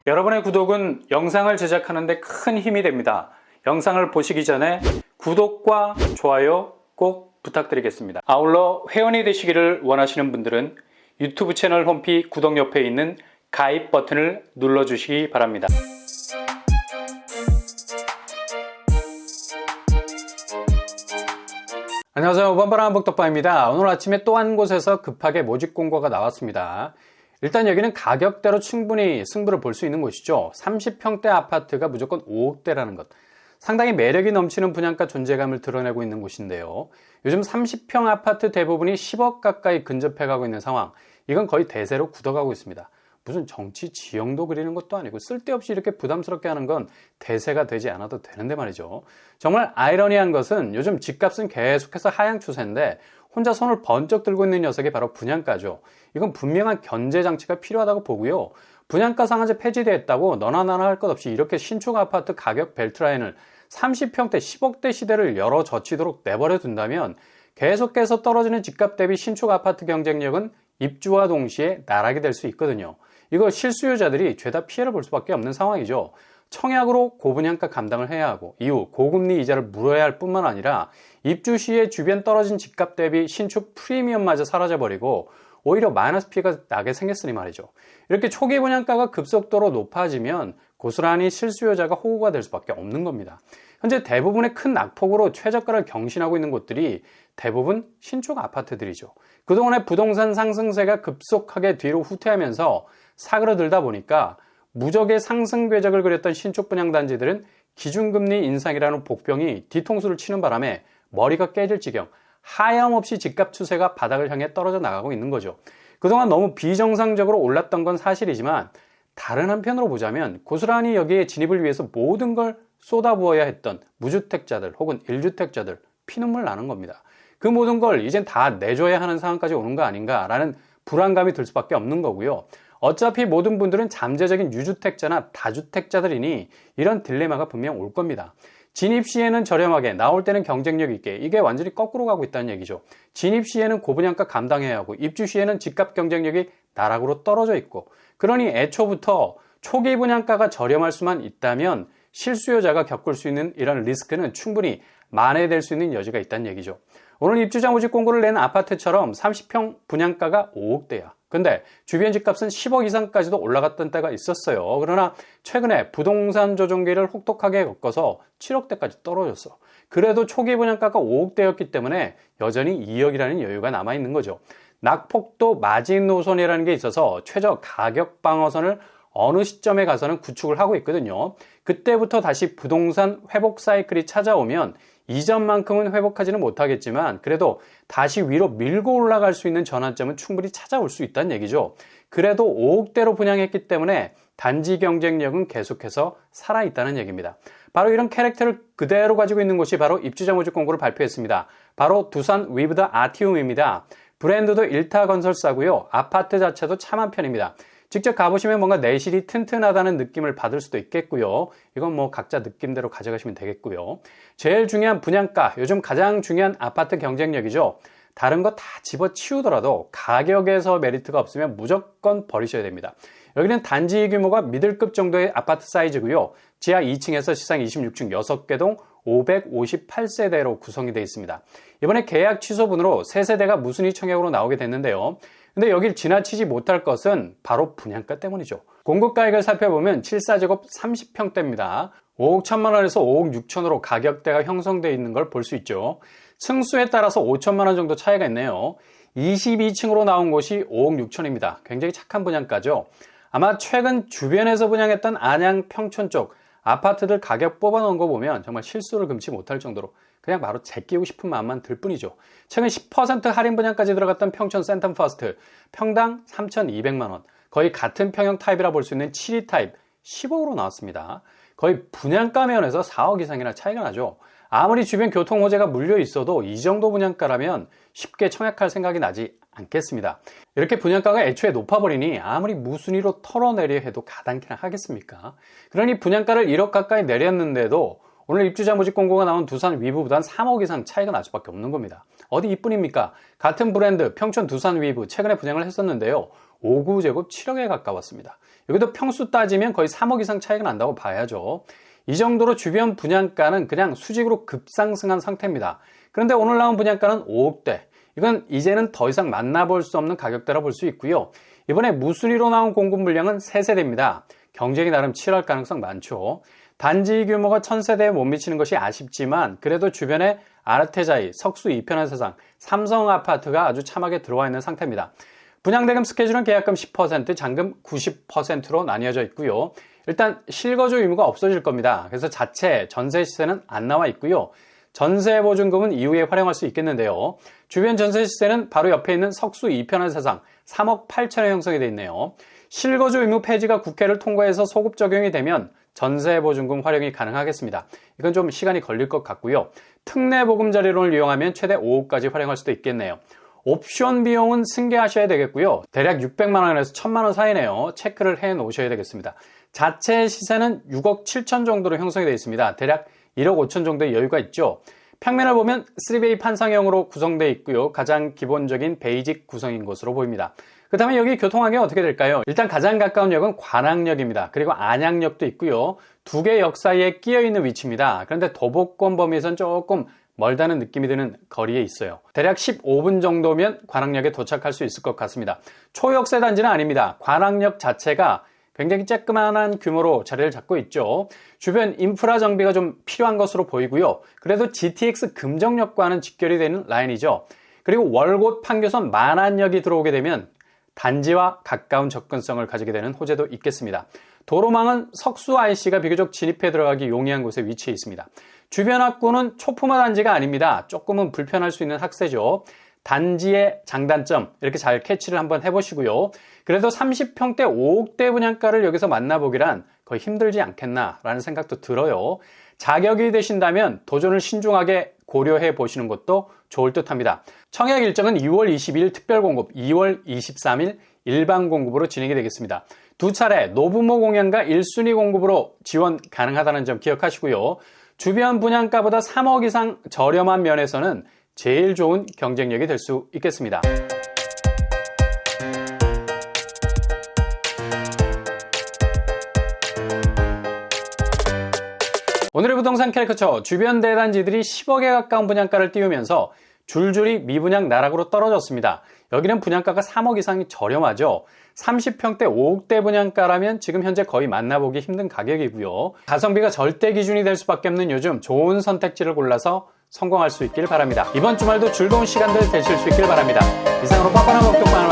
여러분의 구독은 영상을 제작하는 데 큰 힘이 됩니다. 영상을 보시기 전에 구독과 좋아요 꼭 부탁드리겠습니다. 아울러 회원이 되시기를 원하시는 분들은 유튜브 채널 홈피 구독 옆에 있는 가입 버튼을 눌러주시기 바랍니다. 안녕하세요. 번번한 한복덕방입니다. 오늘 아침에 또 한 곳에서 급하게 모집 공고가 나왔습니다. 일단 여기는 가격대로 충분히 승부를 볼 수 있는 곳이죠. 30평대 아파트가 무조건 5억대라는 것. 상당히 매력이 넘치는 분양가 존재감을 드러내고 있는 곳인데요. 요즘 30평 아파트 대부분이 10억 가까이 근접해가고 있는 상황. 이건 거의 대세로 굳어가고 있습니다. 무슨 정치 지형도 그리는 것도 아니고 쓸데없이 이렇게 부담스럽게 하는 건 대세가 되지 않아도 되는데 말이죠. 정말 아이러니한 것은 요즘 집값은 계속해서 하향 추세인데 혼자 손을 번쩍 들고 있는 녀석이 바로 분양가죠. 이건 분명한 견제 장치가 필요하다고 보고요. 분양가 상한제 폐지됐다고 너나 나나 할 것 없이 이렇게 신축 아파트 가격 벨트라인을 30평대 10억대 시대를 열어 젖히도록 내버려 둔다면 계속해서 떨어지는 집값 대비 신축 아파트 경쟁력은 입주와 동시에 나락이 될 수 있거든요. 이거 실수요자들이 죄다 피해를 볼 수밖에 없는 상황이죠. 청약으로 고분양가 감당을 해야 하고 이후 고금리 이자를 물어야 할 뿐만 아니라 입주 시에 주변 떨어진 집값 대비 신축 프리미엄마저 사라져버리고 오히려 마이너스 피해가 나게 생겼으니 말이죠. 이렇게 초기 분양가가 급속도로 높아지면 고스란히 실수요자가 호구가 될 수밖에 없는 겁니다. 현재 대부분의 큰 낙폭으로 최저가를 경신하고 있는 곳들이 대부분 신축 아파트들이죠. 그동안의 부동산 상승세가 급속하게 뒤로 후퇴하면서 사그러들다 보니까 무적의 상승 궤적을 그렸던 신축 분양단지들은 기준금리 인상이라는 복병이 뒤통수를 치는 바람에 머리가 깨질 지경, 하염없이 집값 추세가 바닥을 향해 떨어져 나가고 있는 거죠. 그동안 너무 비정상적으로 올랐던 건 사실이지만 다른 한편으로 보자면 고스란히 여기에 진입을 위해서 모든 걸 쏟아부어야 했던 무주택자들 혹은 1주택자들 피눈물 나는 겁니다. 그 모든 걸 이젠 다 내줘야 하는 상황까지 오는 거 아닌가라는 불안감이 들 수밖에 없는 거고요. 어차피 모든 분들은 잠재적인 유주택자나 다주택자들이니 이런 딜레마가 분명 올 겁니다. 진입 시에는 저렴하게, 나올 때는 경쟁력 있게, 이게 완전히 거꾸로 가고 있다는 얘기죠. 진입 시에는 고분양가 감당해야 하고 입주 시에는 집값 경쟁력이 나락으로 떨어져 있고, 그러니 애초부터 초기 분양가가 저렴할 수만 있다면 실수요자가 겪을 수 있는 이런 리스크는 충분히 만회될 수 있는 여지가 있다는 얘기죠. 오늘 입주자 모집 공고를 낸 아파트처럼 30평 분양가가 5억대야. 근데 주변 집값은 10억 이상까지도 올라갔던 때가 있었어요. 그러나 최근에 부동산 조정기를 혹독하게 겪어서 7억대까지 떨어졌어. 그래도 초기 분양가가 5억대였기 때문에 여전히 2억이라는 여유가 남아있는 거죠. 낙폭도 마지노선이라는 게 있어서 최저 가격 방어선을 어느 시점에 가서는 구축을 하고 있거든요. 그때부터 다시 부동산 회복 사이클이 찾아오면 이전만큼은 회복하지는 못하겠지만 그래도 다시 위로 밀고 올라갈 수 있는 전환점은 충분히 찾아올 수 있다는 얘기죠. 그래도 5억대로 분양했기 때문에 단지 경쟁력은 계속해서 살아있다는 얘기입니다. 바로 이런 캐릭터를 그대로 가지고 있는 곳이 바로 입주자 모집 공고를 발표했습니다. 바로 두산 위브드 아티움입니다. 브랜드도 일타 건설사고요. 아파트 자체도 참한 편입니다. 직접 가보시면 뭔가 내실이 튼튼하다는 느낌을 받을 수도 있겠고요. 이건 뭐 각자 느낌대로 가져가시면 되겠고요. 제일 중요한 분양가, 요즘 가장 중요한 아파트 경쟁력이죠. 다른 거 다 집어치우더라도 가격에서 메리트가 없으면 무조건 버리셔야 됩니다. 여기는 단지 규모가 미들급 정도의 아파트 사이즈고요. 지하 2층에서 시상 26층 6개 동 558세대로 구성이 되어 있습니다. 이번에 계약 취소분으로 3세대가 무순위 청약으로 나오게 됐는데요. 근데 여길 지나치지 못할 것은 바로 분양가 때문이죠. 공급가액을 살펴보면 7사제곱 30평대입니다. 5억 1천만 원에서 5억 6천으로 가격대가 형성되어 있는 걸 볼 수 있죠. 층수에 따라서 5천만 원 정도 차이가 있네요. 22층으로 나온 곳이 5억 6천입니다. 굉장히 착한 분양가죠. 아마 최근 주변에서 분양했던 안양 평촌 쪽 아파트들 가격 뽑아놓은 거 보면 정말 실수를 금치 못할 정도로 그냥 바로 제끼고 싶은 마음만 들 뿐이죠. 최근 10% 할인 분양까지 들어갔던 평촌 센텀 퍼스트 평당 3,200만 원, 거의 같은 평형 타입이라 볼 수 있는 7위 타입 10억으로 나왔습니다. 거의 분양가 면에서 4억 이상이나 차이가 나죠. 아무리 주변 교통 호재가 물려 있어도 이 정도 분양가라면 쉽게 청약할 생각이 나지 않겠습니다. 이렇게 분양가가 애초에 높아버리니 아무리 무순위로 털어내려 해도 가당키나 하겠습니까? 그러니 분양가를 1억 가까이 내렸는데도 오늘 입주자 모집 공고가 나온 두산 위브보단 3억 이상 차이가 날 수밖에 없는 겁니다. 어디 이뿐입니까? 같은 브랜드 평촌 두산 위브 최근에 분양을 했었는데요. 5구제곱 7억에 가까웠습니다. 여기도 평수 따지면 거의 3억 이상 차이가 난다고 봐야죠. 이 정도로 주변 분양가는 그냥 수직으로 급상승한 상태입니다. 그런데 오늘 나온 분양가는 5억대. 이건 이제는 더 이상 만나볼 수 없는 가격대라 볼 수 있고요. 이번에 무순위로 나온 공급 물량은 3세대입니다. 경쟁이 나름 치열할 가능성 많죠. 단지 규모가 1000세대에 못 미치는 것이 아쉽지만 그래도 주변에 아르테자이, 석수 이편한 세상, 삼성 아파트가 아주 참하게 들어와 있는 상태입니다. 분양대금 스케줄은 계약금 10%, 잔금 90%로 나뉘어져 있고요. 일단 실거주 의무가 없어질 겁니다. 그래서 자체 전세 시세는 안 나와 있고요. 전세 보증금은 이후에 활용할 수 있겠는데요. 주변 전세 시세는 바로 옆에 있는 석수 이편한 세상 3억 8천에 형성이 되어 있네요. 실거주 의무 폐지가 국회를 통과해서 소급 적용이 되면 전세 보증금 활용이 가능하겠습니다. 이건 좀 시간이 걸릴 것 같고요. 특례 보금자리론을 이용하면 최대 5억까지 활용할 수도 있겠네요. 옵션 비용은 승계하셔야 되겠고요. 대략 600만 원에서 1000만 원 사이네요. 체크를 해 놓으셔야 되겠습니다. 자체 시세는 6억 7천 정도로 형성이 되어 있습니다. 대략 1억 5천 정도의 여유가 있죠. 평면을 보면 3베이 판상형으로 구성되어 있고요. 가장 기본적인 베이직 구성인 것으로 보입니다. 그 다음에 여기 교통환경이 어떻게 될까요? 일단 가장 가까운 역은 관악역입니다. 그리고 안양역도 있고요. 두 개 역 사이에 끼어 있는 위치입니다. 그런데 도보권 범위에선 조금 멀다는 느낌이 드는 거리에 있어요. 대략 15분 정도면 관악역에 도착할 수 있을 것 같습니다. 초역세 단지는 아닙니다. 관악역 자체가 굉장히 쬐끄만한 규모로 자리를 잡고 있죠. 주변 인프라 정비가 좀 필요한 것으로 보이고요. 그래도 GTX 금정역과는 직결이 되는 라인이죠. 그리고 월곶 판교선 만안역이 들어오게 되면 단지와 가까운 접근성을 가지게 되는 호재도 있겠습니다. 도로망은 석수 IC가 비교적 진입해 들어가기 용이한 곳에 위치해 있습니다. 주변 학구는 초품화 단지가 아닙니다. 조금은 불편할 수 있는 학세죠. 단지의 장단점 이렇게 잘 캐치를 한번 해보시고요. 그래도 30평대 5억대 분양가를 여기서 만나보기란 거의 힘들지 않겠나라는 생각도 들어요. 자격이 되신다면 도전을 신중하게 고려해 보시는 것도 좋을 듯합니다. 청약 일정은 2월 22일 특별공급, 2월 23일 일반 공급으로 진행이 되겠습니다. 두 차례 노부모 공약과 1순위 공급으로 지원 가능하다는 점 기억하시고요. 주변 분양가보다 3억 이상 저렴한 면에서는 제일 좋은 경쟁력이 될 수 있겠습니다. 오늘의 부동산 캐리커처, 주변 대단지들이 10억에 가까운 분양가를 띄우면서 줄줄이 미분양 나락으로 떨어졌습니다. 여기는 분양가가 3억 이상이 저렴하죠. 30평대 5억대 분양가라면 지금 현재 거의 만나보기 힘든 가격이고요. 가성비가 절대 기준이 될 수밖에 없는 요즘 좋은 선택지를 골라서 성공할 수 있길 바랍니다. 이번 주말도 즐거운 시간들 되실 수 있길 바랍니다. 이상으로 빠빠나 먹동만